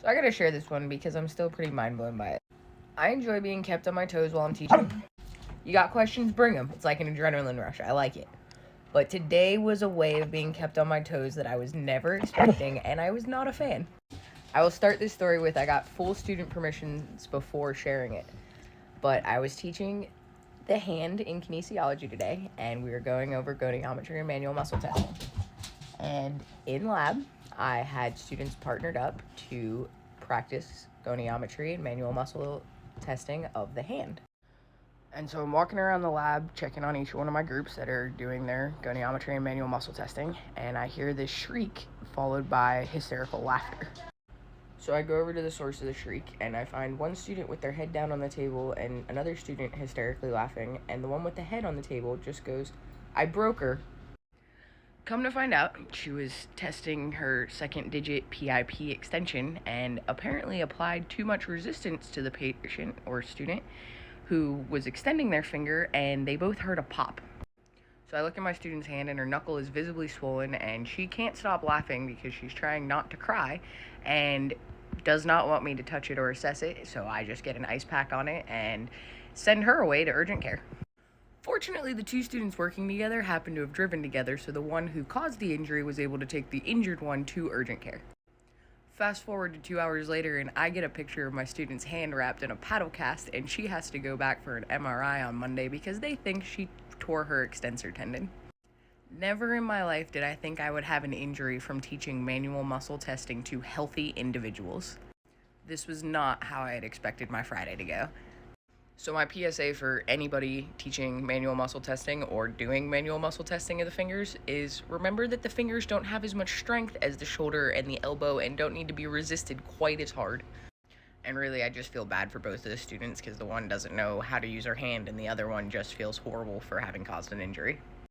So I gotta share this one because I'm still pretty mind blown by it. I enjoy being kept on my toes while I'm teaching. You got questions? Bring them. It's like an adrenaline rush. I like it. But today was a way of being kept on my toes that I was never expecting, and I was not a fan. I will start this story with I got full student permissions before sharing it. But I was teaching the hand in kinesiology today, and we were going over goniometry and manual muscle testing. And in lab, I had students partnered up to practice goniometry and manual muscle testing of the hand. And so I'm walking around the lab, checking on each one of my groups that are doing their goniometry and manual muscle testing, and I hear this shriek followed by hysterical laughter. So I go over to the source of the shriek, and I find one student with their head down on the table and another student hysterically laughing, and the one with the head on the table just goes, "I broke her." Come to find out, she was testing her second digit PIP extension and apparently applied too much resistance to the patient or student who was extending their finger, and they both heard a pop. So I look at my student's hand, and her knuckle is visibly swollen, and she can't stop laughing because she's trying not to cry and does not want me to touch it or assess it. So I just get an ice pack on it and send her away to urgent care. Fortunately, the two students working together happened to have driven together, so the one who caused the injury was able to take the injured one to urgent care. Fast forward to 2 hours later, and I get a picture of my student's hand wrapped in a paddle cast, and she has to go back for an MRI on Monday because they think she tore her extensor tendon. Never in my life did I think I would have an injury from teaching manual muscle testing to healthy individuals. This was not how I had expected my Friday to go. So my PSA for anybody teaching manual muscle testing or doing manual muscle testing of the fingers is remember that the fingers don't have as much strength as the shoulder and the elbow and don't need to be resisted quite as hard. And really, I just feel bad for both of the students because the one doesn't know how to use her hand and the other one just feels horrible for having caused an injury.